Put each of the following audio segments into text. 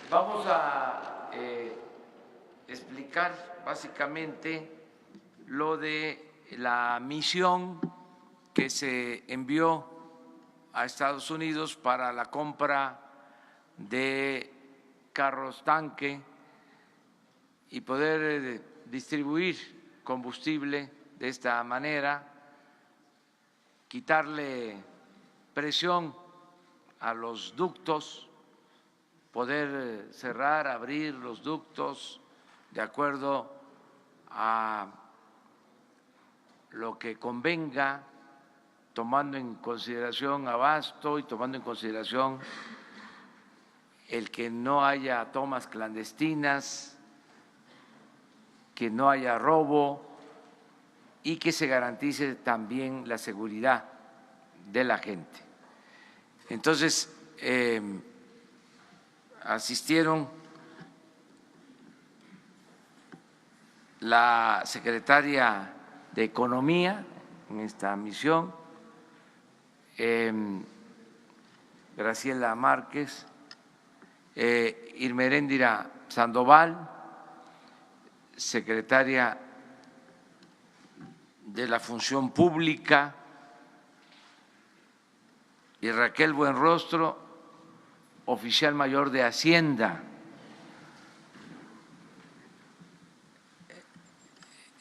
Vamos a explicar básicamente lo de la misión que se envió a Estados Unidos para la compra de carros tanque y poder distribuir combustible de esta manera, quitarle presión a los ductos, poder cerrar, abrir los ductos de acuerdo a lo que convenga, tomando en consideración abasto y tomando en consideración el que no haya tomas clandestinas, que no haya robo y que se garantice también la seguridad de la gente. Entonces, asistieron la secretaria de Economía en esta misión, Graciela Márquez, Irmeréndira Sandoval, secretaria de la Función Pública, y Raquel Buenrostro, oficial mayor de Hacienda.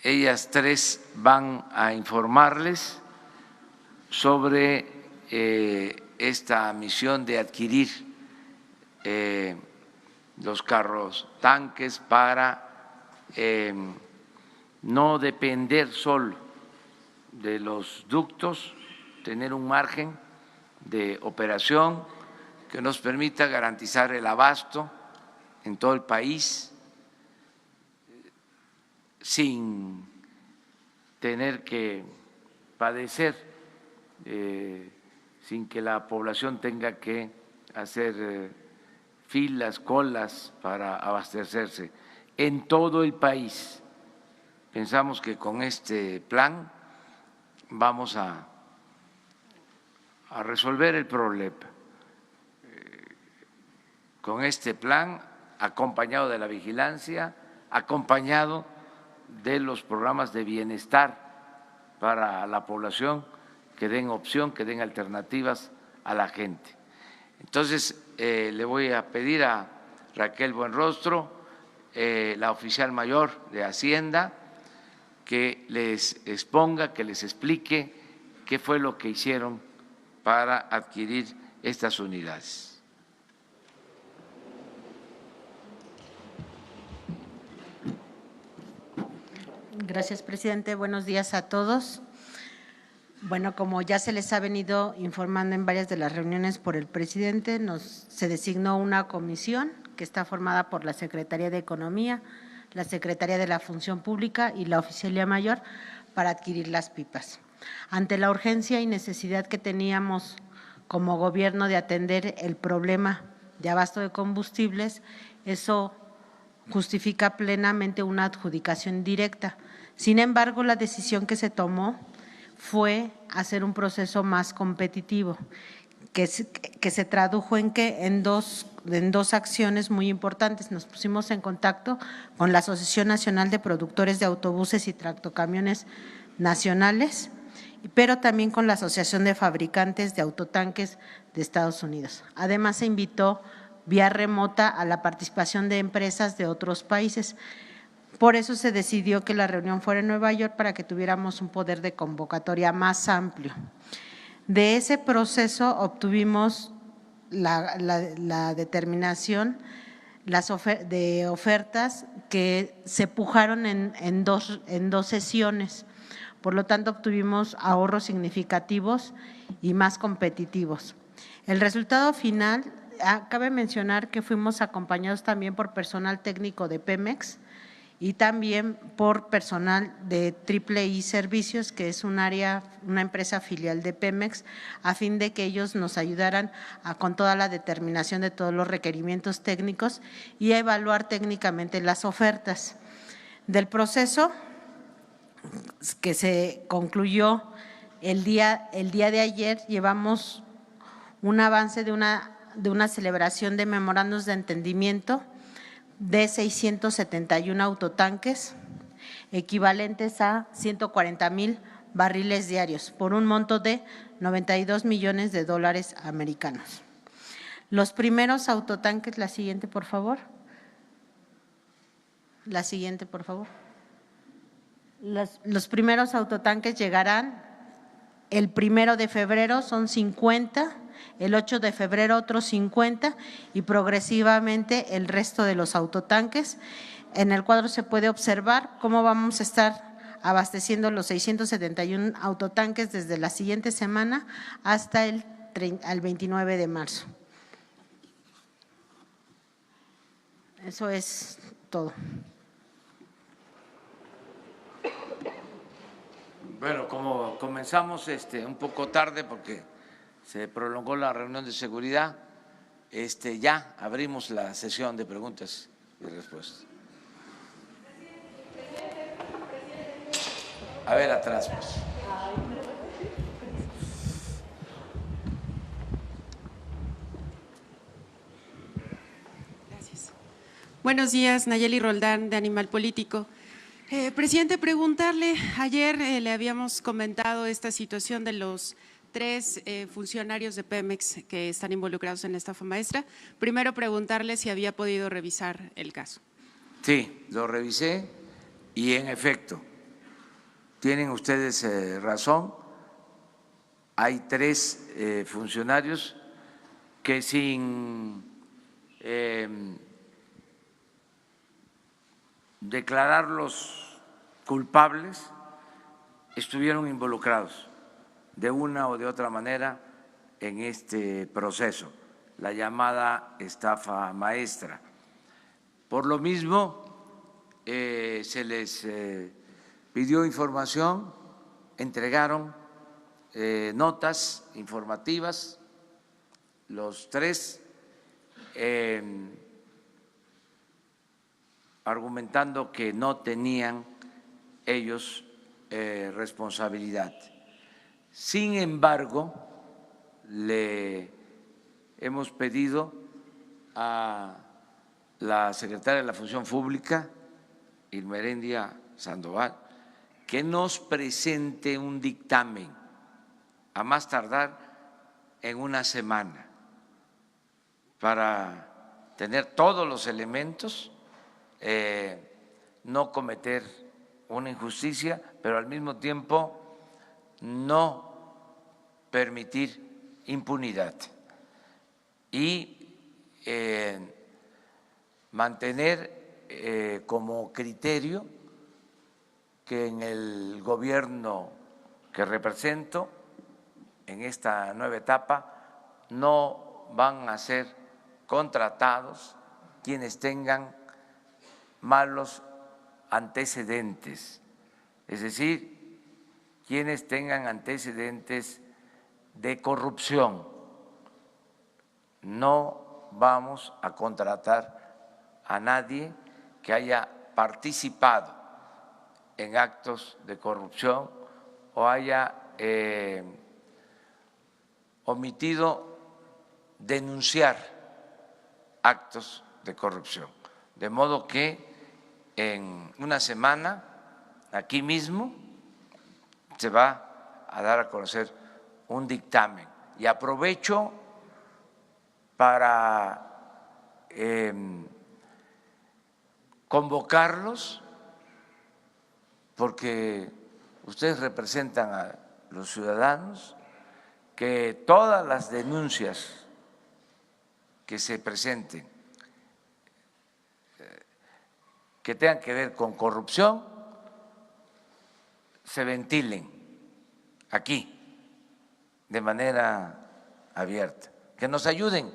Ellas tres van a informarles sobre esta misión de adquirir los carros tanques para no depender solo de los ductos, tener un margen de operación que nos permita garantizar el abasto en todo el país sin tener que padecer, sin que la población tenga que hacer filas, colas para abastecerse en todo el país. Pensamos que con este plan vamos a resolver el problema. Con este plan, acompañado de la vigilancia, acompañado de los programas de bienestar para la población, que den opción, que den alternativas a la gente. Entonces, le voy a pedir a Raquel Buenrostro, la oficial mayor de Hacienda, que les exponga, que les explique qué fue lo que hicieron para adquirir estas unidades. Gracias, presidente. Buenos días a todos. Bueno, como ya se les ha venido informando en varias de las reuniones por el presidente, se designó una comisión que está formada por la Secretaría de Economía, la Secretaría de la Función Pública y la Oficialía Mayor para adquirir las pipas. Ante la urgencia y necesidad que teníamos como gobierno de atender el problema de abasto de combustibles, eso justifica plenamente una adjudicación directa. Sin embargo, la decisión que se tomó fue hacer un proceso más competitivo, que se tradujo en dos acciones muy importantes. Nos pusimos en contacto con la Asociación Nacional de Productores de Autobuses y Tractocamiones Nacionales, pero también con la Asociación de Fabricantes de Autotanques de Estados Unidos. Además, se invitó vía remota a la participación de empresas de otros países. Por eso se decidió que la reunión fuera en Nueva York para que tuviéramos un poder de convocatoria más amplio. De ese proceso obtuvimos la determinación de ofertas que se pujaron en dos sesiones. Por lo tanto, obtuvimos ahorros significativos y más competitivos. El resultado final, cabe mencionar que fuimos acompañados también por personal técnico de Pemex y también por personal de III Servicios, que es una empresa filial de Pemex, a fin de que ellos nos ayudaran con toda la determinación de todos los requerimientos técnicos y a evaluar técnicamente las ofertas. Del proceso que se concluyó el día de ayer, llevamos un avance de una celebración de memorandos de entendimiento de 671 autotanques, equivalentes a 140,000 barriles diarios, por un monto de 92 millones de dólares americanos. Los primeros autotanques, la siguiente, por favor. La siguiente, por favor. Los primeros autotanques llegarán el 1 de febrero, son 50, el 8 de febrero otros 50 y progresivamente el resto de los autotanques. En el cuadro se puede observar cómo vamos a estar abasteciendo los 671 autotanques desde la siguiente semana hasta el 29 de marzo. Eso es todo. Bueno, como comenzamos un poco tarde porque se prolongó la reunión de seguridad, ya abrimos la sesión de preguntas y respuestas. A ver, atrás, pues. Gracias. Buenos días, Nayeli Roldán, de Animal Político. Presidente, preguntarle, ayer le habíamos comentado esta situación de los 3 funcionarios de Pemex que están involucrados en la estafa maestra. Primero, preguntarle si había podido revisar el caso. Sí, lo revisé y en efecto, tienen ustedes razón, hay 3 funcionarios que sin declararlos culpables estuvieron involucrados de una o de otra manera en este proceso, la llamada estafa maestra. Por lo mismo, se les pidió información, entregaron notas informativas, los 3, argumentando que no tenían ellos responsabilidad. Sin embargo, le hemos pedido a la secretaria de la Función Pública, Irma Herendia Sandoval, que nos presente un dictamen a más tardar en una semana para tener todos los elementos, no cometer una injusticia, pero al mismo tiempo no permitir impunidad y mantener como criterio que en el gobierno que represento en esta nueva etapa no van a ser contratados quienes tengan malos antecedentes, es decir, quienes tengan antecedentes de corrupción. No vamos a contratar a nadie que haya participado en actos de corrupción o haya omitido denunciar actos de corrupción. De modo que en una semana, aquí mismo, se va a dar a conocer un dictamen. Y aprovecho para convocarlos, porque ustedes representan a los ciudadanos, que todas las denuncias que se presenten que tengan que ver con corrupción se ventilen aquí de manera abierta, que nos ayuden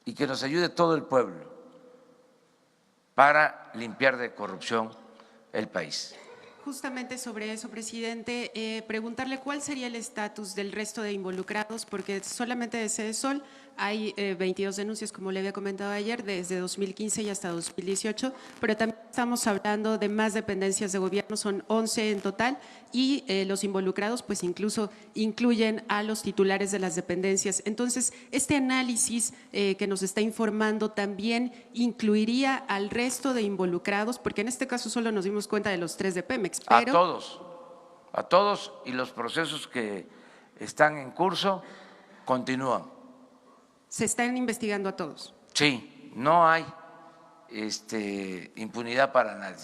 y que nos ayude todo el pueblo para limpiar de corrupción el país. Justamente sobre eso, presidente, preguntarle cuál sería el estatus del resto de involucrados, porque solamente de Sede Sol hay 22 denuncias, como le había comentado ayer, desde 2015 y hasta 2018, pero también estamos hablando de más dependencias de gobierno, son 11 en total, y los involucrados pues incluso incluyen a los titulares de las dependencias. Entonces, este análisis que nos está informando también incluiría al resto de involucrados, porque en este caso solo nos dimos cuenta de los 3 de Pemex. Pero a todos, y los procesos que están en curso continúan. se están investigando a todos. Sí, no hay impunidad para nadie.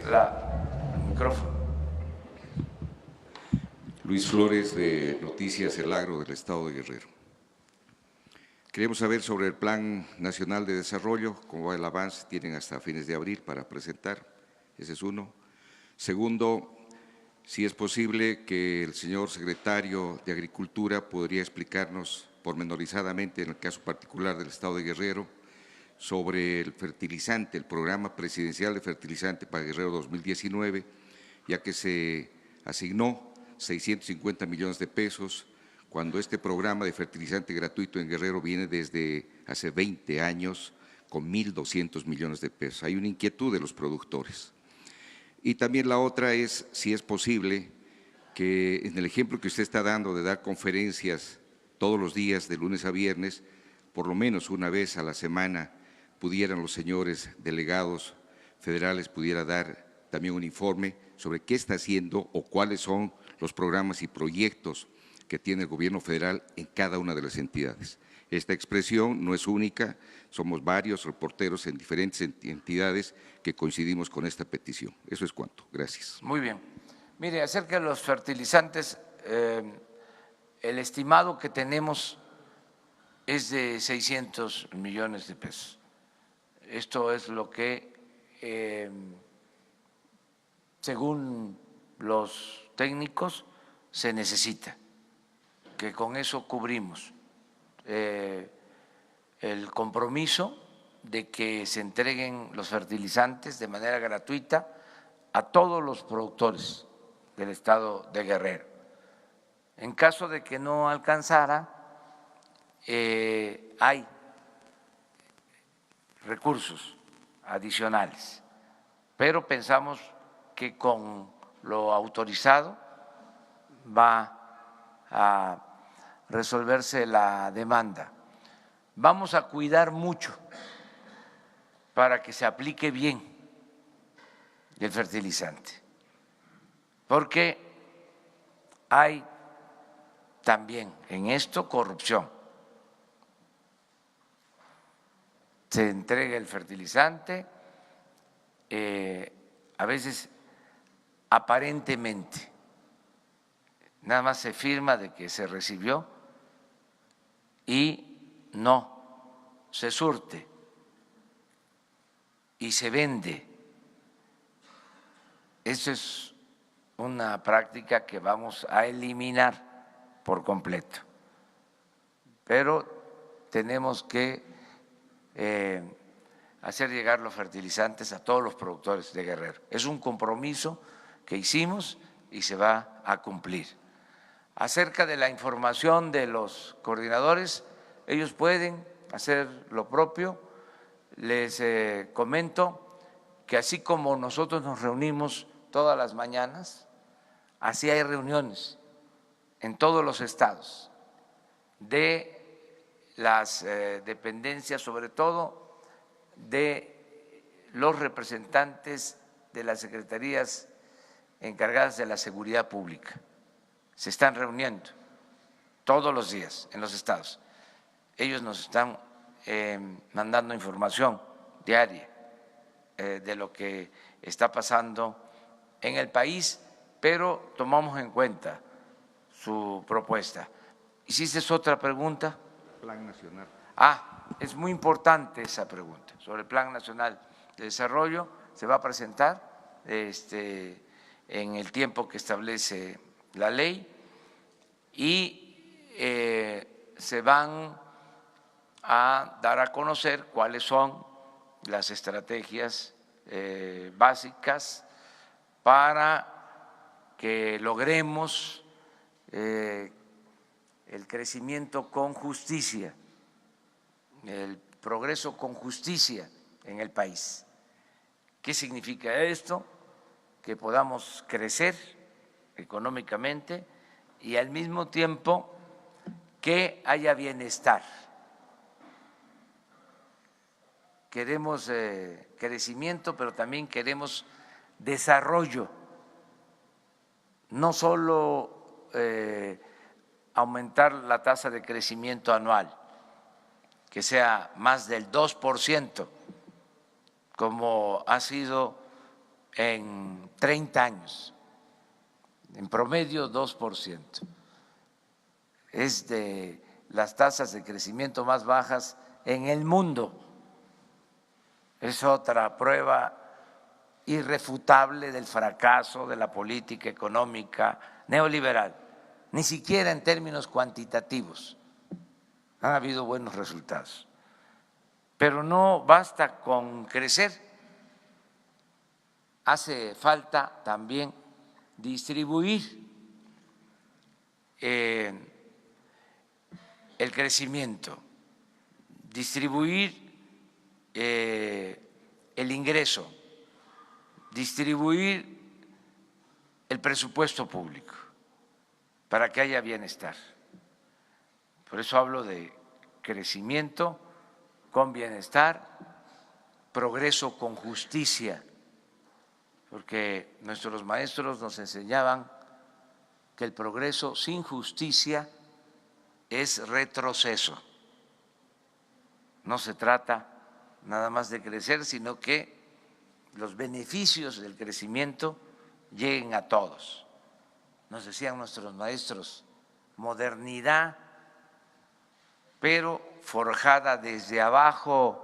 El micrófono. Luis Flores, de Noticias El Agro del Estado de Guerrero. Queremos saber sobre el Plan Nacional de Desarrollo, cómo va el avance, tienen hasta fines de abril para presentar, ese es uno. Segundo, si es posible que el señor secretario de Agricultura podría explicarnos pormenorizadamente, en el caso particular del Estado de Guerrero, sobre el fertilizante, el programa presidencial de fertilizante para Guerrero 2019, ya que se asignó 650 millones de pesos, cuando este programa de fertilizante gratuito en Guerrero viene desde hace 20 años con 1.200 millones de pesos. Hay una inquietud de los productores. Y también la otra es si es posible que en el ejemplo que usted está dando de dar conferencias todos los días de lunes a viernes, por lo menos una vez a la semana pudieran los señores delegados federales pudiera dar también un informe sobre qué está haciendo o cuáles son los programas y proyectos que tiene el gobierno federal en cada una de las entidades. Esta expresión no es única, somos varios reporteros en diferentes entidades que coincidimos con esta petición. Eso es cuanto. Gracias. Muy bien. Mire, acerca de los fertilizantes, el estimado que tenemos es de 600 millones de pesos. Esto es lo que, según los técnicos, se necesita, que con eso cubrimos el compromiso de que se entreguen los fertilizantes de manera gratuita a todos los productores del estado de Guerrero. En caso de que no alcanzara, hay recursos adicionales, pero pensamos que con lo autorizado va a resolverse la demanda. Vamos a cuidar mucho para que se aplique bien el fertilizante, porque hay también en esto corrupción. Se entrega el fertilizante, a veces aparentemente, nada más se firma de que se recibió y no se surte y se vende. Eso es una práctica que vamos a eliminar por completo, pero tenemos que hacer llegar los fertilizantes a todos los productores de Guerrero. Es un compromiso que hicimos y se va a cumplir. Acerca de la información de los coordinadores, ellos pueden hacer lo propio. Les comento que así como nosotros nos reunimos todas las mañanas, así hay reuniones en todos los estados de las dependencias, sobre todo de los representantes de las secretarías encargadas de la seguridad pública. Se están reuniendo todos los días en los estados. Ellos nos están mandando información diaria de lo que está pasando en el país, pero tomamos en cuenta su propuesta. ¿Hiciste otra pregunta? Plan nacional. Es muy importante esa pregunta sobre el Plan Nacional de Desarrollo. Se va a presentar en el tiempo que establece la ley y se van a dar a conocer cuáles son las estrategias básicas para que logremos el crecimiento con justicia, el progreso con justicia en el país. ¿Qué significa esto? Que podamos crecer económicamente y al mismo tiempo que haya bienestar. Queremos crecimiento, pero también queremos desarrollo, no solo aumentar la tasa de crecimiento anual, que sea más del 2%, como ha sido en 30 años, en promedio 2%. Es de las tasas de crecimiento más bajas en el mundo. Es otra prueba irrefutable del fracaso de la política económica neoliberal. Ni siquiera en términos cuantitativos han habido buenos resultados. Pero no basta con crecer, hace falta también distribuir el crecimiento, distribuir el ingreso, distribuir el presupuesto público para que haya bienestar. Por eso hablo de crecimiento con bienestar, progreso con justicia, porque nuestros maestros nos enseñaban que el progreso sin justicia es retroceso. No se trata nada más de crecer, sino que los beneficios del crecimiento lleguen a todos. Nos decían nuestros maestros, modernidad, pero forjada desde abajo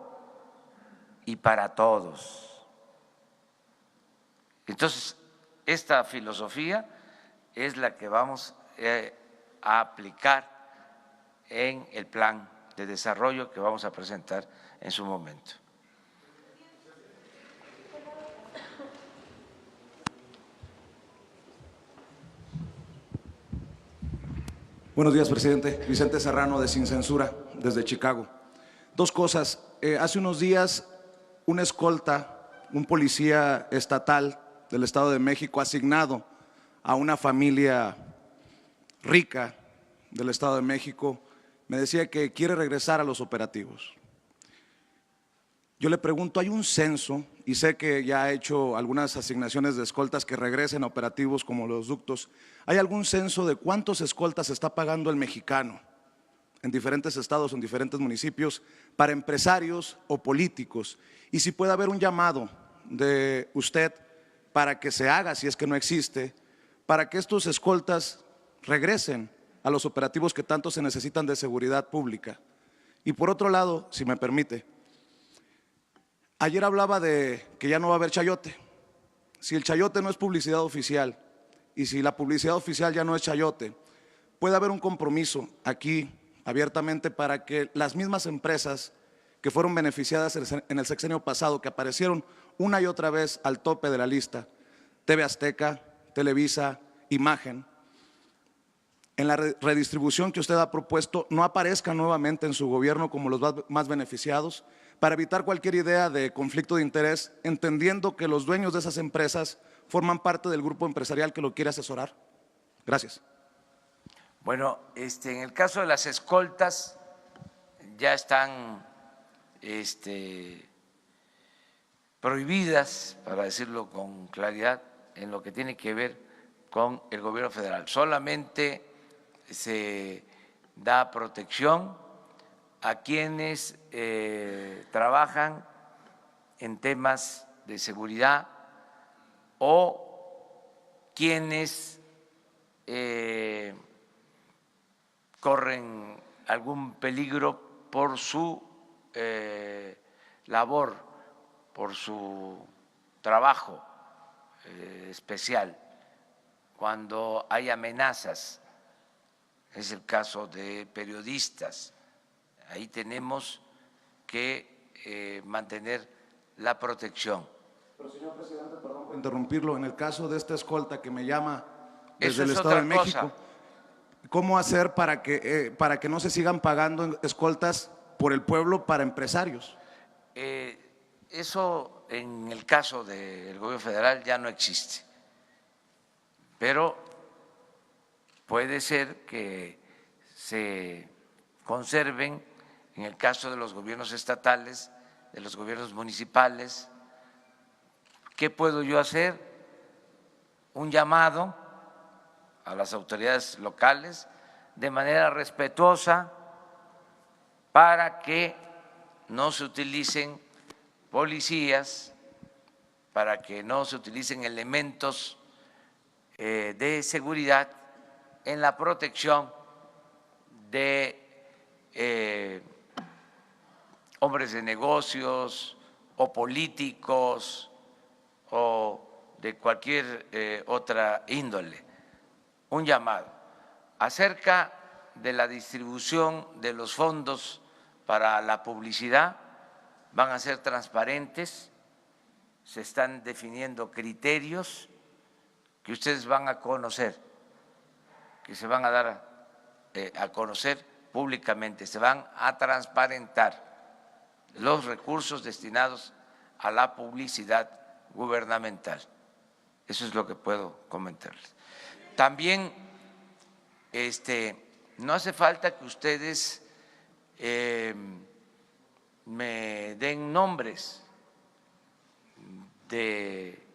y para todos. Entonces, esta filosofía es la que vamos a aplicar en el plan de desarrollo que vamos a presentar en su momento. Buenos días, presidente. Vicente Serrano, de Sin Censura, desde Chicago. Dos cosas. Hace unos días, una escolta, un policía estatal del Estado de México asignado a una familia rica del Estado de México, me decía que quiere regresar a los operativos. Yo le pregunto, ¿hay un censo? Y sé que ya ha hecho algunas asignaciones de escoltas que regresen a operativos como los ductos. ¿Hay algún censo de cuántos escoltas está pagando el mexicano en diferentes estados, en diferentes municipios, para empresarios o políticos? Y si puede haber un llamado de usted para que se haga, si es que no existe, para que estos escoltas regresen a los operativos que tanto se necesitan de seguridad pública. Y por otro lado, si me permite, ayer hablaba de que ya no va a haber chayote. Si el chayote no es publicidad oficial y si la publicidad oficial ya no es chayote, puede haber un compromiso aquí abiertamente para que las mismas empresas que fueron beneficiadas en el sexenio pasado, que aparecieron una y otra vez al tope de la lista, TV Azteca, Televisa, Imagen, en la redistribución que usted ha propuesto no aparezcan nuevamente en su gobierno como los más beneficiados, para evitar cualquier idea de conflicto de interés, entendiendo que los dueños de esas empresas forman parte del grupo empresarial que lo quiere asesorar. Gracias. Bueno, en el caso de las escoltas ya están prohibidas, para decirlo con claridad, en lo que tiene que ver con el gobierno federal. Solamente se da protección a quienes trabajan en temas de seguridad o quienes corren algún peligro por su labor, por su trabajo especial, cuando hay amenazas. Es el caso de periodistas. Ahí tenemos que mantener la protección. Pero, señor presidente, perdón por interrumpirlo, en el caso de esta escolta que me llama desde Eso el es Estado otra de México, cosa. ¿cómo hacer para que no se sigan pagando escoltas por el pueblo para empresarios? Eso en el caso del gobierno federal ya no existe, pero puede ser que se conserven en el caso de los gobiernos estatales, de los gobiernos municipales. ¿Qué puedo yo hacer? Un llamado a las autoridades locales de manera respetuosa para que no se utilicen policías, para que no se utilicen elementos de seguridad en la protección de hombres de negocios o políticos o de cualquier otra índole. Un llamado acerca de la distribución de los fondos para la publicidad, van a ser transparentes, se están definiendo criterios que ustedes van a conocer, que se van a dar a conocer públicamente, se van a transparentar los recursos destinados a la publicidad gubernamental. Eso es lo que puedo comentarles. También no hace falta que ustedes me den nombres de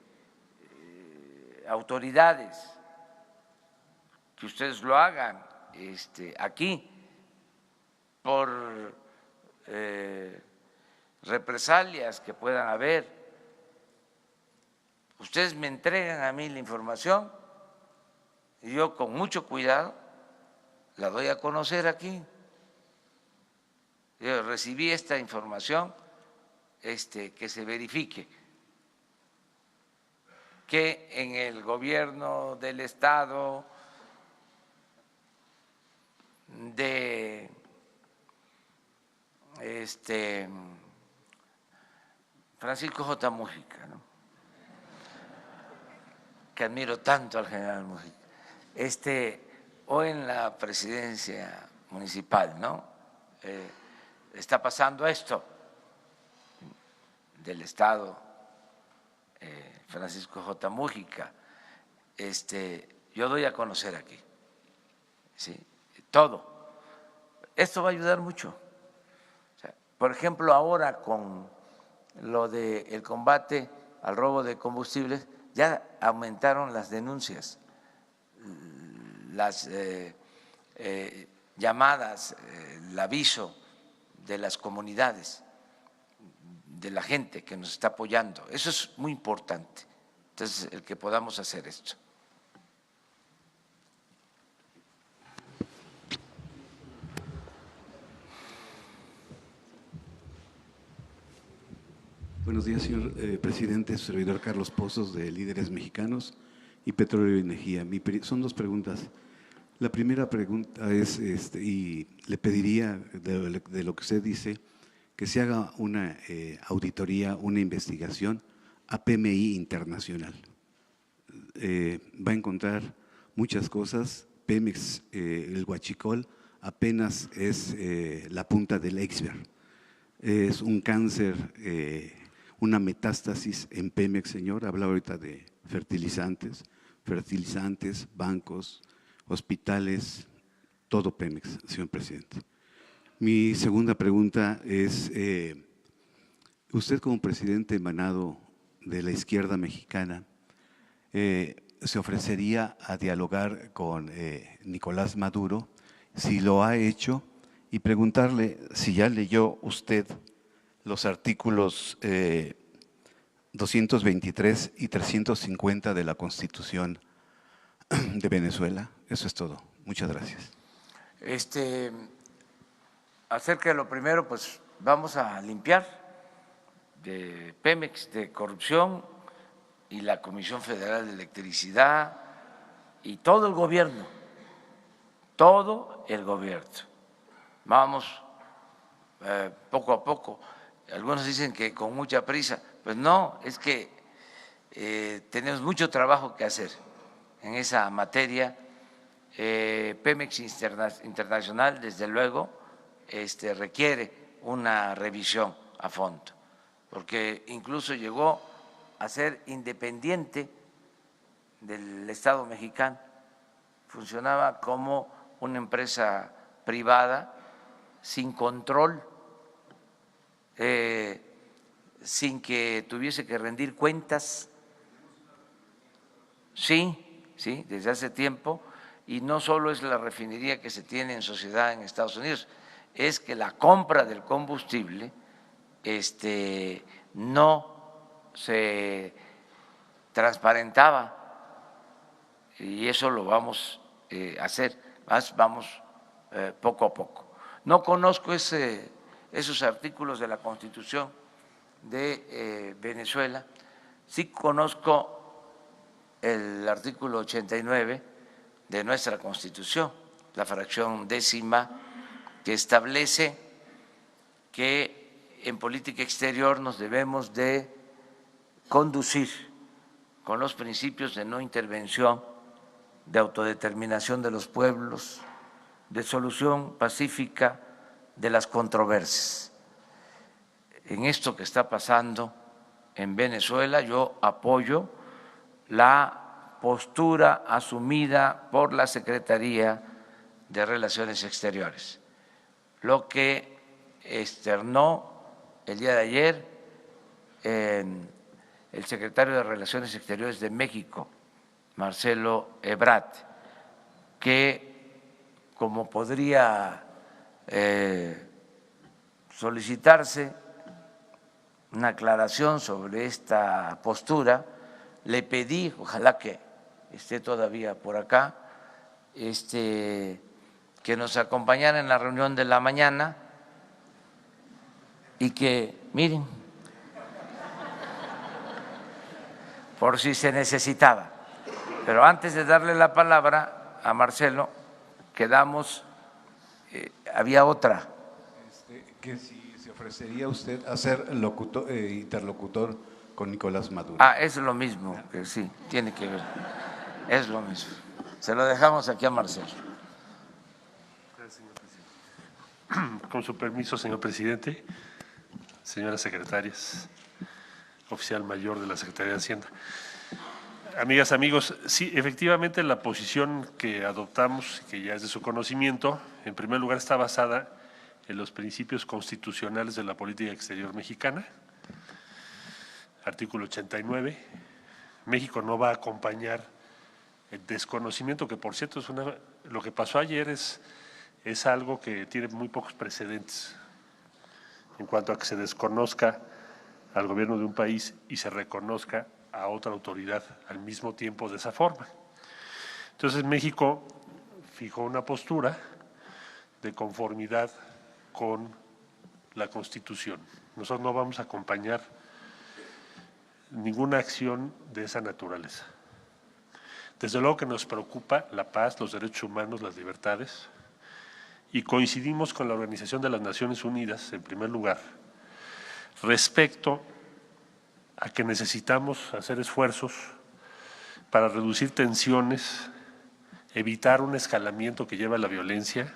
autoridades, que ustedes lo hagan aquí por represalias que puedan haber. Ustedes me entregan a mí la información y yo con mucho cuidado la doy a conocer aquí. Yo recibí esta información, que se verifique que en el gobierno del Estado de Francisco J. Mújica, ¿no?, que admiro tanto al general Mújica, o en la presidencia municipal, ¿no? Está pasando esto del Estado Francisco J. Mújica, yo doy a conocer aquí, ¿sí?, todo. Esto va a ayudar mucho. O sea, por ejemplo, ahora con lo del combate al robo de combustibles, ya aumentaron las denuncias, las llamadas, el aviso de las comunidades, de la gente que nos está apoyando. Eso es muy importante. Entonces, el que podamos hacer esto. Buenos días, señor presidente. Su servidor Carlos Pozos, de Líderes Mexicanos y Petróleo y Energía. Son dos preguntas. La primera pregunta es, y le pediría de lo que usted dice, que se haga una auditoría, una investigación a PMI Internacional. Va a encontrar muchas cosas. Pemex, el huachicol, apenas es la punta del iceberg. Es un cáncer, una metástasis en Pemex, señor. Hablaba ahorita de fertilizantes, bancos, hospitales, todo Pemex, señor presidente. Mi segunda pregunta es, usted como presidente emanado de la izquierda mexicana, ¿se ofrecería a dialogar con Nicolás Maduro? Si lo ha hecho, y preguntarle si ya leyó usted los artículos 223 y 350 de la Constitución de Venezuela. Eso es todo. Muchas gracias. Acerca de lo primero, pues vamos a limpiar de Pemex de corrupción, y la Comisión Federal de Electricidad y todo el gobierno, Vamos poco a poco. Algunos dicen que con mucha prisa. Pues no, es que tenemos mucho trabajo que hacer en esa materia. Pemex Internacional, desde luego, requiere una revisión a fondo, porque incluso llegó a ser independiente del Estado mexicano, funcionaba como una empresa privada sin control, sin que tuviese que rendir cuentas. Sí, desde hace tiempo, y no solo es la refinería que se tiene en sociedad en Estados Unidos, es que la compra del combustible no se transparentaba, y eso lo vamos a hacer, vamos poco a poco. No conozco esos artículos de la Constitución de Venezuela, sí conozco el artículo 89 de nuestra Constitución, la fracción 10ª, que establece que en política exterior nos debemos de conducir con los principios de no intervención, de autodeterminación de los pueblos, de solución pacífica de las controversias. En esto que está pasando en Venezuela, yo apoyo la postura asumida por la Secretaría de Relaciones Exteriores, lo que externó el día de ayer el secretario de Relaciones Exteriores de México, Marcelo Ebrard, que como podría solicitarse una aclaración sobre esta postura, le pedí, ojalá que esté todavía por acá, que nos acompañara en la reunión de la mañana y que, miren, por si se necesitaba. Pero antes de darle la palabra a Marcelo, quedamos, había otra. Que si se ofrecería usted a ser interlocutor con Nicolás Maduro. Es lo mismo, que sí, tiene que ver, es lo mismo. Se lo dejamos aquí a Marcelo. Gracias, señor presidente. Con su permiso, señor presidente, señoras secretarias, oficial mayor de la Secretaría de Hacienda. Amigas, amigos, sí, efectivamente la posición que adoptamos, que ya es de su conocimiento, en primer lugar está basada en los principios constitucionales de la política exterior mexicana. Artículo 89, México no va a acompañar el desconocimiento, que por cierto lo que pasó ayer es algo que tiene muy pocos precedentes en cuanto a que se desconozca al gobierno de un país y se reconozca a otra autoridad al mismo tiempo de esa forma. Entonces México fijó una postura de conformidad con la Constitución. Nosotros no vamos a acompañar ninguna acción de esa naturaleza. Desde luego que nos preocupa la paz, los derechos humanos, las libertades, y coincidimos con la Organización de las Naciones Unidas, en primer lugar, respecto a que necesitamos hacer esfuerzos para reducir tensiones, evitar un escalamiento que lleva a la violencia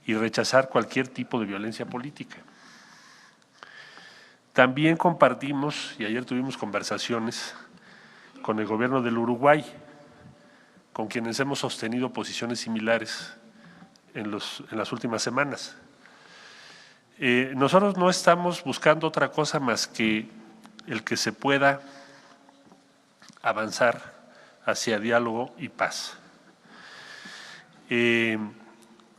y rechazar cualquier tipo de violencia política. También compartimos, y ayer tuvimos conversaciones con el gobierno del Uruguay, con quienes hemos sostenido posiciones similares en las últimas semanas. Nosotros no estamos buscando otra cosa más que el que se pueda avanzar hacia diálogo y paz.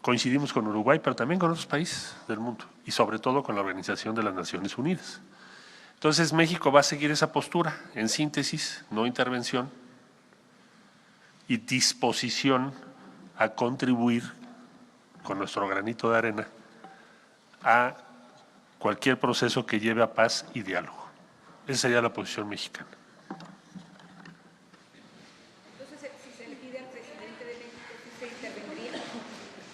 Coincidimos con Uruguay, pero también con otros países del mundo y sobre todo con la Organización de las Naciones Unidas. Entonces México va a seguir esa postura, en síntesis, no intervención y disposición a contribuir con nuestro granito de arena a cualquier proceso que lleve a paz y diálogo. Esa sería la posición mexicana. Entonces, si se le pide al presidente de México, ¿sí se intervendría?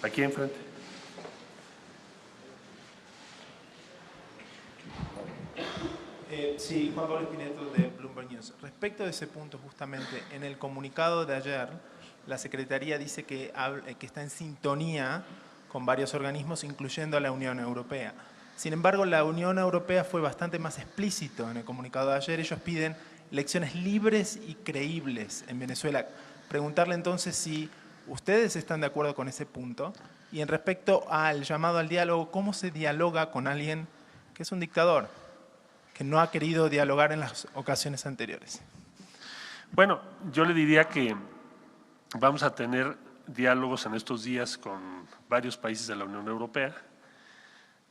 Aquí enfrente. Sí, Juan Pablo Espineto de Bloomberg News. Respecto a ese punto, justamente, en el comunicado de ayer, la Secretaría dice que está en sintonía con varios organismos, incluyendo a la Unión Europea. Sin embargo, la Unión Europea fue bastante más explícito en el comunicado de ayer. Ellos piden elecciones libres y creíbles en Venezuela. Preguntarle entonces si ustedes están de acuerdo con ese punto. Y en respecto al llamado al diálogo, ¿cómo se dialoga con alguien que es un dictador, que no ha querido dialogar en las ocasiones anteriores? Bueno, yo le diría que vamos a tener diálogos en estos días con varios países de la Unión Europea,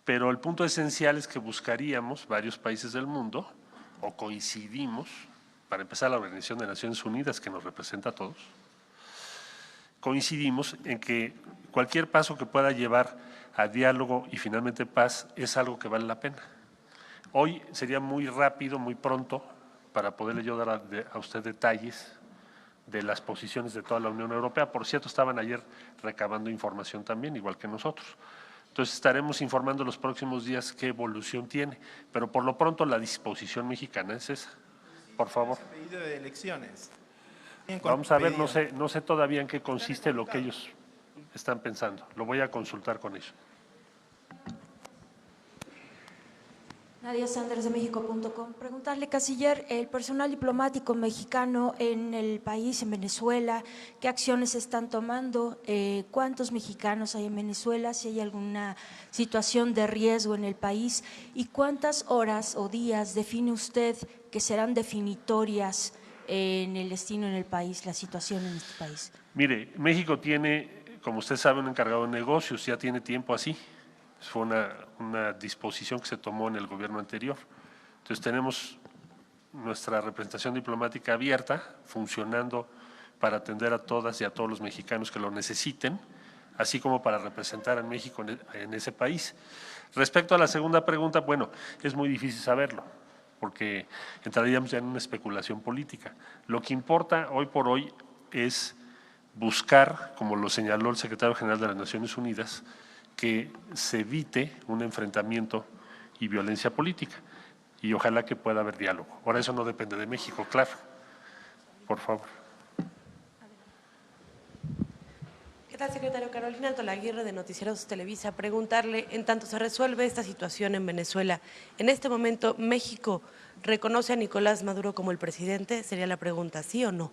pero el punto esencial es que buscaríamos varios países del mundo, o coincidimos, para empezar la Organización de Naciones Unidas, que nos representa a todos, coincidimos en que cualquier paso que pueda llevar a diálogo y finalmente paz es algo que vale la pena. Hoy sería muy rápido, muy pronto, para poderle yo dar a usted detalles de las posiciones de toda la Unión Europea. Por cierto, estaban ayer recabando información también, igual que nosotros. Entonces estaremos informando los próximos días qué evolución tiene, pero por lo pronto la disposición mexicana es esa. Por favor. Pedido de elecciones. Vamos a ver, no sé todavía en qué consiste lo que ellos están pensando. Lo voy a consultar con ellos. Nadia Sanders de México.com. Preguntarle, canciller, el personal diplomático mexicano en el país, en Venezuela, ¿qué acciones están tomando? ¿Cuántos mexicanos hay en Venezuela? Si hay alguna situación de riesgo en el país. ¿Y cuántas horas o días define usted que serán definitorias en el destino en el país, la situación en este país? Mire, México tiene, como usted sabe, un encargado de negocios, ya tiene tiempo así. Fue una disposición que se tomó en el gobierno anterior. Entonces tenemos nuestra representación diplomática abierta, funcionando para atender a todas y a todos los mexicanos que lo necesiten, así como para representar a México en ese país. Respecto a la segunda pregunta, bueno, es muy difícil saberlo, porque entraríamos ya en una especulación política. Lo que importa hoy por hoy es buscar, como lo señaló el secretario general de las Naciones Unidas, que se evite un enfrentamiento y violencia política, y ojalá que pueda haber diálogo. Ahora, eso no depende de México, claro. Por favor. ¿Qué tal, secretario? Carolina Altolaguirre, de Noticieros Televisa. Preguntarle, en tanto se resuelve esta situación en Venezuela, en este momento, ¿México reconoce a Nicolás Maduro como el presidente? Sería la pregunta, ¿sí o no?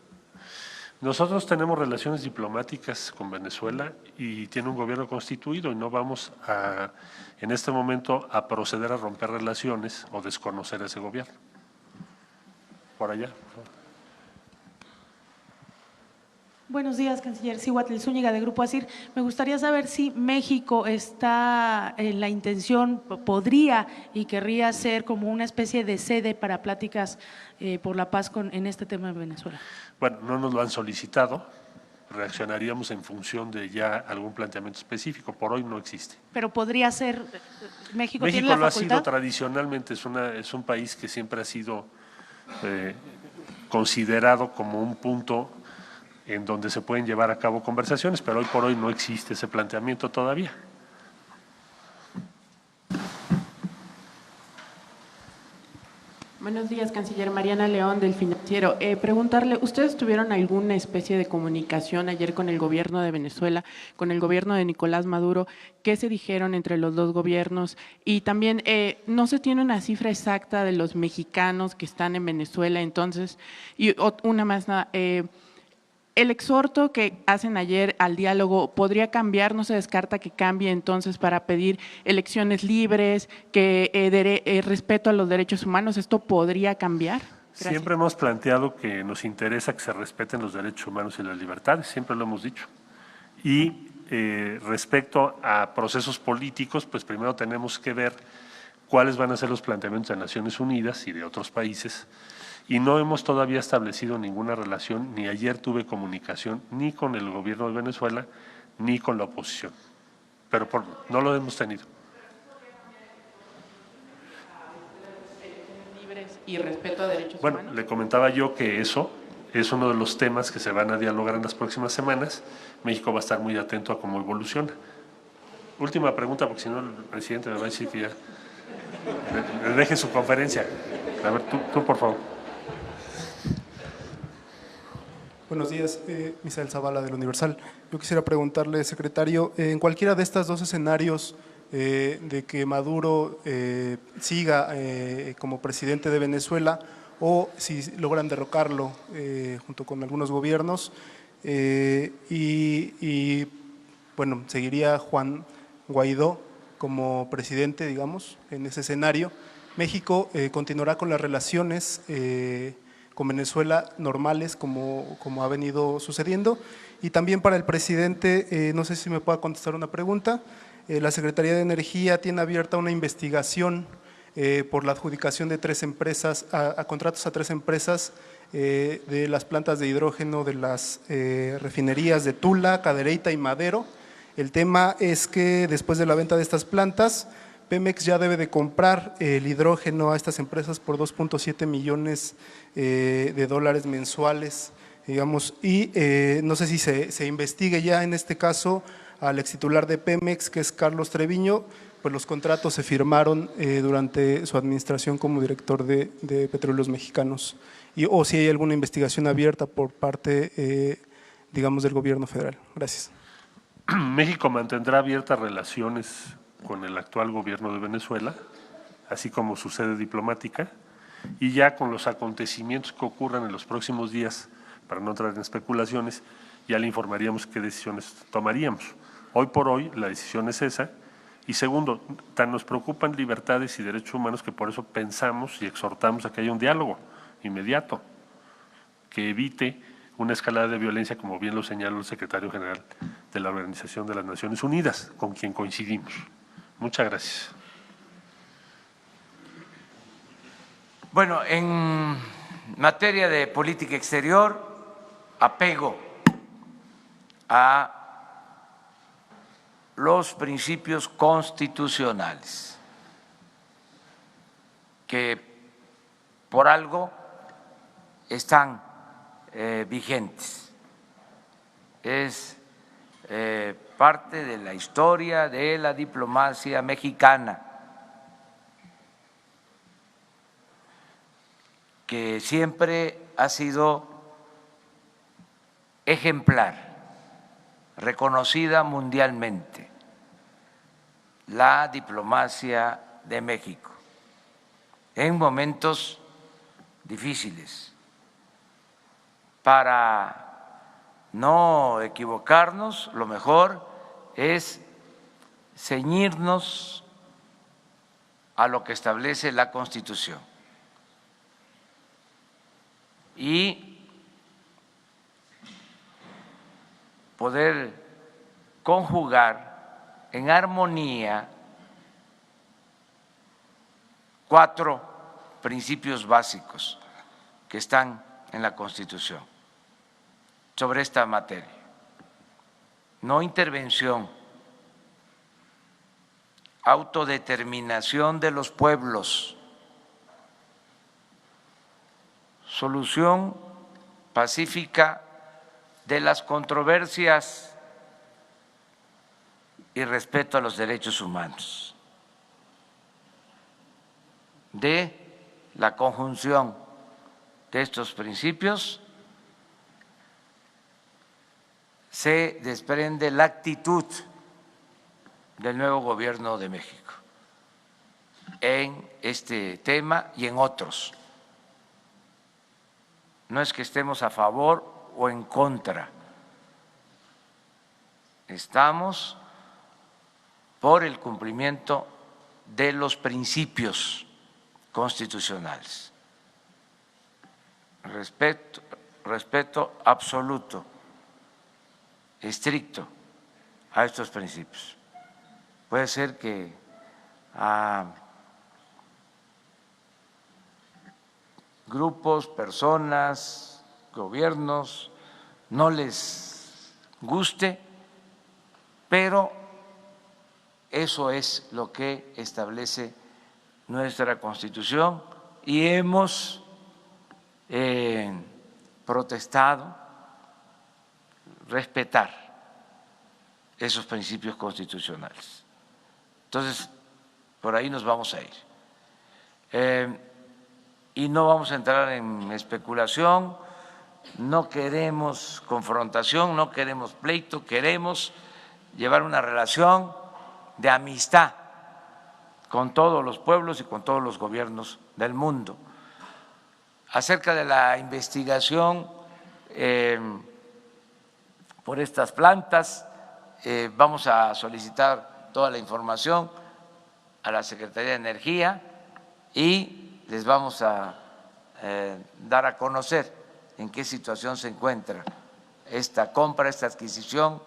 Nosotros tenemos relaciones diplomáticas con Venezuela y tiene un gobierno constituido y no vamos en este momento a proceder a romper relaciones o desconocer a ese gobierno. Por allá, por favor. Buenos días, canciller. Cihuatl Zúñiga, de Grupo ASIR. Me gustaría saber si México está en la intención, podría y querría ser como una especie de sede para pláticas por la paz en este tema de Venezuela. Bueno, no nos lo han solicitado, reaccionaríamos en función de ya algún planteamiento específico, por hoy no existe. Pero podría ser, México tiene lo la ha facultad. sido tradicionalmente, es un país que siempre ha sido considerado como un punto en donde se pueden llevar a cabo conversaciones, pero hoy por hoy no existe ese planteamiento todavía. Buenos días, canciller. Mariana León, del Financiero. Preguntarle, ¿ustedes tuvieron alguna especie de comunicación ayer con el gobierno de Venezuela, con el gobierno de Nicolás Maduro? ¿Qué se dijeron entre los dos gobiernos? Y también, no se tiene una cifra exacta de los mexicanos que están en Venezuela, entonces, y una más nada, el exhorto que hacen ayer al diálogo, ¿podría cambiar? ¿No se descarta que cambie entonces para pedir elecciones libres, que respeto a los derechos humanos? ¿Esto podría cambiar? Gracias. Siempre hemos planteado que nos interesa que se respeten los derechos humanos y las libertades, siempre lo hemos dicho. Y respecto a procesos políticos, pues primero tenemos que ver cuáles van a ser los planteamientos de Naciones Unidas y de otros países. Y no hemos todavía establecido ninguna relación, ni ayer tuve comunicación ni con el gobierno de Venezuela, ni con la oposición. Pero no lo hemos tenido. Libres y respeto a derechos humanos. Bueno, le comentaba yo que eso es uno de los temas que se van a dialogar en las próximas semanas. México va a estar muy atento a cómo evoluciona. Última pregunta, porque si no el presidente me va a decir que ya le deje su conferencia. A ver, tú por favor. Buenos días, Misael Zavala del Universal. Yo quisiera preguntarle, secretario, en cualquiera de estos dos escenarios de que Maduro siga como presidente de Venezuela o si logran derrocarlo junto con algunos gobiernos bueno, seguiría Juan Guaidó como presidente, digamos, en ese escenario. México continuará con las relaciones con Venezuela normales como ha venido sucediendo. Y también para el presidente, no sé si me pueda contestar una pregunta. La Secretaría de Energía tiene abierta una investigación por la adjudicación de 3 empresas, a contratos a 3 empresas de las plantas de hidrógeno de las refinerías de Tula, Cadereyta y Madero. El tema es que después de la venta de estas plantas, Pemex ya debe de comprar el hidrógeno a estas empresas por 2.7 millones de dólares mensuales, digamos, y no sé si se investigue ya en este caso al extitular de Pemex, que es Carlos Treviño, pues los contratos se firmaron durante su administración como director de Petróleos Mexicanos, o si hay alguna investigación abierta por parte, digamos, del gobierno federal. Gracias. México mantendrá abiertas relaciones con el actual gobierno de Venezuela, así como su sede diplomática, y ya con los acontecimientos que ocurran en los próximos días, para no entrar en especulaciones, ya le informaríamos qué decisiones tomaríamos. Hoy por hoy la decisión es esa, y segundo, tan nos preocupan libertades y derechos humanos que por eso pensamos y exhortamos a que haya un diálogo inmediato que evite una escalada de violencia, como bien lo señaló el secretario general de la Organización de las Naciones Unidas, con quien coincidimos. Muchas gracias. Bueno, en materia de política exterior, apego a los principios constitucionales, que por algo están vigentes. Es parte de la historia de la diplomacia mexicana, que siempre ha sido ejemplar, reconocida mundialmente, la diplomacia de México en momentos difíciles. Para no equivocarnos, lo mejor es ceñirnos a lo que establece la Constitución y poder conjugar en armonía 4 principios básicos que están en la Constitución sobre esta materia. No intervención, autodeterminación de los pueblos, solución pacífica de las controversias y respeto a los derechos humanos. De la conjunción de estos principios se desprende la actitud del nuevo gobierno de México en este tema y en otros. No es que estemos a favor o en contra, estamos por el cumplimiento de los principios constitucionales. Respeto absoluto, estricto a estos principios. Puede ser que a grupos, personas, gobiernos no les guste, pero eso es lo que establece nuestra Constitución y hemos protestado respetar esos principios constitucionales. Entonces, por ahí nos vamos a ir. Y no vamos a entrar en especulación no queremos confrontación, no queremos pleito, queremos llevar una relación de amistad con todos los pueblos y con todos los gobiernos del mundo. Acerca de la investigación por estas plantas, vamos a solicitar toda la información a la Secretaría de Energía y les vamos a dar a conocer en qué situación se encuentra esta compra, esta adquisición,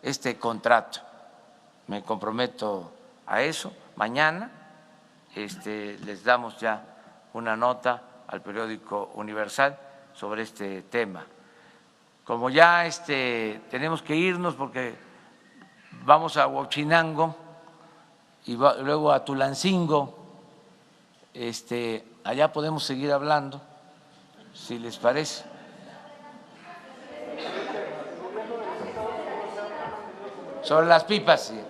este contrato. Me comprometo a eso. Mañana les damos ya una nota al periódico Universal sobre este tema. Como ya tenemos que irnos porque vamos a Huachinango y luego a Tulancingo, allá podemos seguir hablando, si les parece. Sobre las pipas, sí.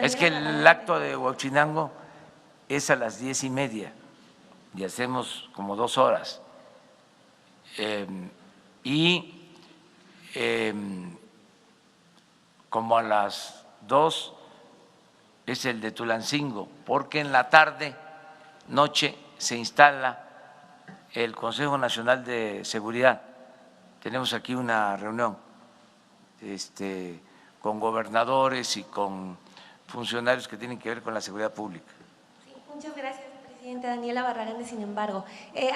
Es que el acto de Huachinango es a las 10:30 y hacemos como 2 horas. Como a las 2 es el de Tulancingo, porque en la tarde, noche, se instala el Consejo Nacional de Seguridad. Tenemos aquí una reunión con gobernadores y con funcionarios que tienen que ver con la seguridad pública. Sí, muchas gracias, presidente. Daniela Barragán. Sin embargo,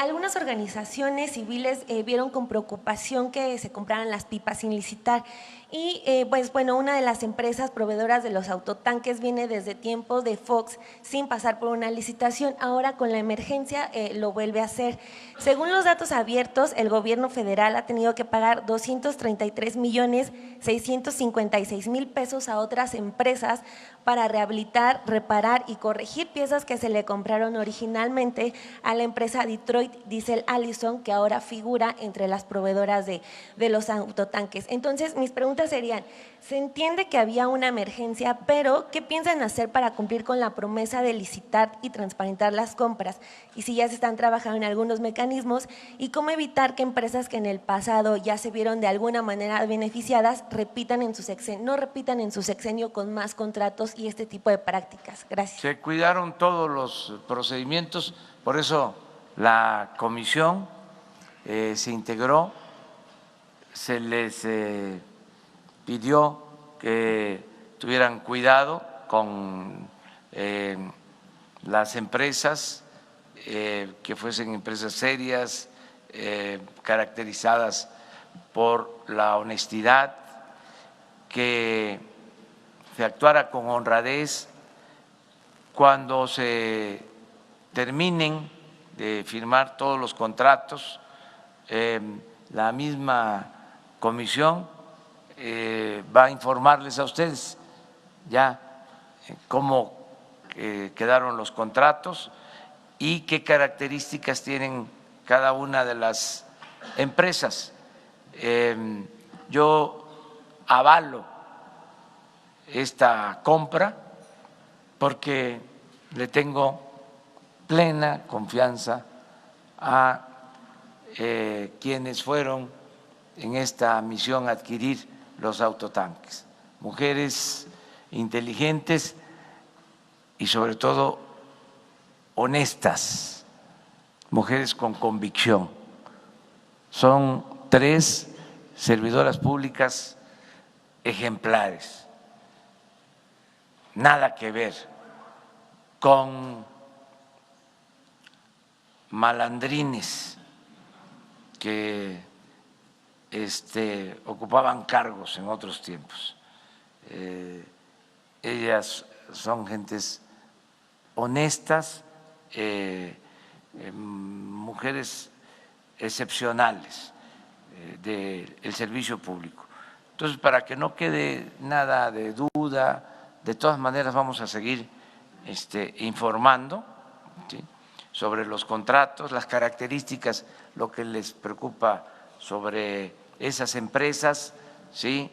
algunas organizaciones civiles vieron con preocupación que se compraran las pipas sin licitar. Y pues bueno, una de las empresas proveedoras de los autotanques viene desde tiempos de Fox sin pasar por una licitación. Ahora con la emergencia lo vuelve a hacer. Según los datos abiertos, el gobierno federal ha tenido que pagar 233.656.000 pesos a otras empresas para rehabilitar, reparar y corregir piezas que se le compraron originalmente a la empresa Detroit Diesel Allison, que ahora figura entre las proveedoras de los autotanques. Entonces, mis preguntas serían, se entiende que había una emergencia, pero ¿qué piensan hacer para cumplir con la promesa de licitar y transparentar las compras? Y si ya se están trabajando en algunos mecanismos, ¿y cómo evitar que empresas que en el pasado ya se vieron de alguna manera beneficiadas no repitan en su sexenio con más contratos y este tipo de prácticas? Gracias. Se cuidaron todos los procedimientos, por eso la comisión se integró, se les pidió que tuvieran cuidado con las empresas, que fuesen empresas serias, caracterizadas por la honestidad, que se actuara con honradez. Cuando se terminen de firmar todos los contratos, la misma comisión va a informarles a ustedes ya cómo quedaron los contratos y qué características tienen cada una de las empresas. Yo avalo esta compra porque le tengo plena confianza a quienes fueron en esta misión a adquirir los autotanques, mujeres inteligentes y sobre todo honestas, mujeres con convicción. Son 3 servidoras públicas ejemplares, nada que ver con malandrines que ocupaban cargos en otros tiempos. Ellas son gentes honestas, mujeres excepcionales del servicio público. Entonces, para que no quede nada de duda, de todas maneras vamos a seguir informando, ¿sí?, sobre los contratos, las características, lo que les preocupa sobre esas empresas, ¿sí?,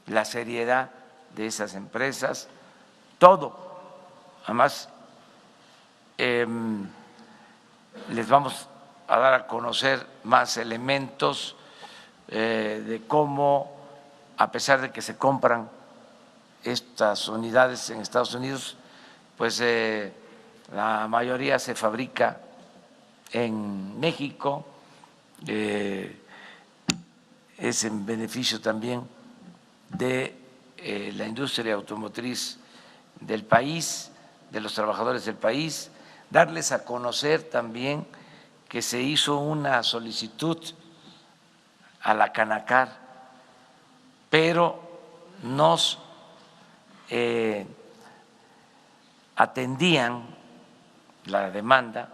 la seriedad de esas empresas, todo. Además, les vamos a dar a conocer más elementos de cómo, a pesar de que se compran estas unidades en Estados Unidos, pues la mayoría se fabrica en México, es en beneficio también de la industria automotriz del país, de los trabajadores del país, darles a conocer también que se hizo una solicitud a la Canacar, pero nos atendían la demanda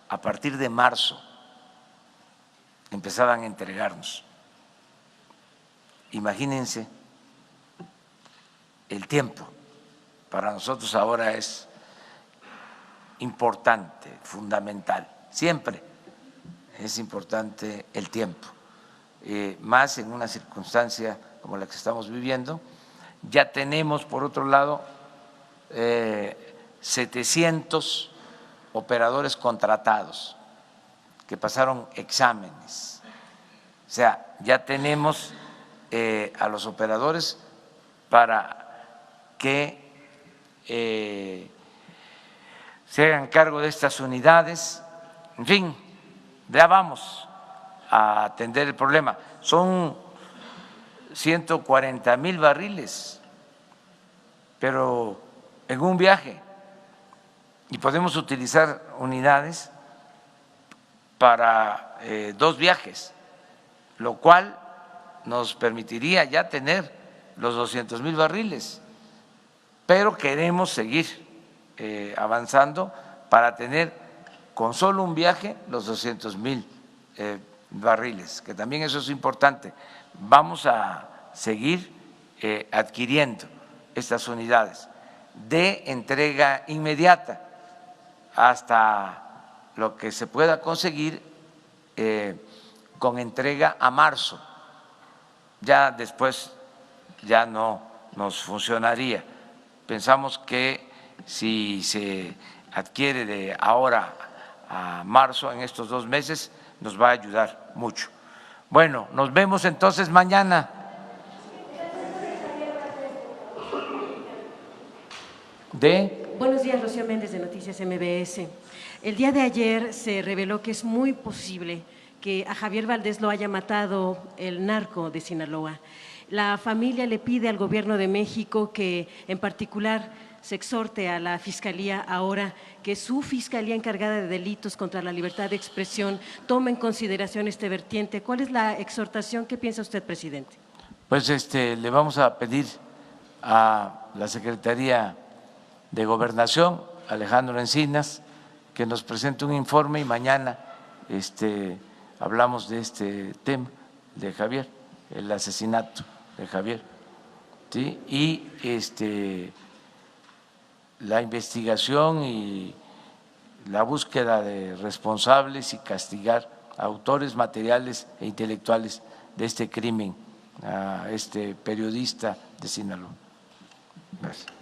a partir de marzo, empezaban a entregarnos. Imagínense el tiempo, para nosotros ahora es importante, fundamental, siempre es importante el tiempo, más en una circunstancia como la que estamos viviendo. Ya tenemos, por otro lado, 700 operadores contratados que pasaron exámenes, o sea, ya tenemos a los operadores para que se hagan cargo de estas unidades. En fin, ya vamos a atender el problema. Son 140,000 barriles, pero en un viaje, y podemos utilizar unidades para 2 viajes, lo cual nos permitiría ya tener los 200,000 barriles, pero queremos seguir avanzando para tener con solo un viaje los 200,000 barriles, que también eso es importante. Vamos a seguir adquiriendo estas unidades de entrega inmediata hasta lo que se pueda conseguir con entrega a marzo. Ya después ya no nos funcionaría. Pensamos que si se adquiere de ahora a marzo, en estos 2 meses, nos va a ayudar mucho. Bueno, nos vemos entonces mañana. Buenos días, Rocío Méndez de Noticias MBS. El día de ayer se reveló que es muy posible que a Javier Valdés lo haya matado el narco de Sinaloa. La familia le pide al Gobierno de México que, en particular, se exhorte a la Fiscalía ahora que su Fiscalía encargada de delitos contra la libertad de expresión tome en consideración este vertiente. ¿Cuál es la exhortación? ¿Qué piensa usted, presidente? Pues le vamos a pedir a la Secretaría de Gobernación, Alejandro Encinas, que nos presente un informe y mañana hablamos de este tema de Javier, el asesinato de Javier, ¿sí? Y la investigación y la búsqueda de responsables y castigar a autores materiales e intelectuales de este crimen, a este periodista de Sinaloa. Gracias.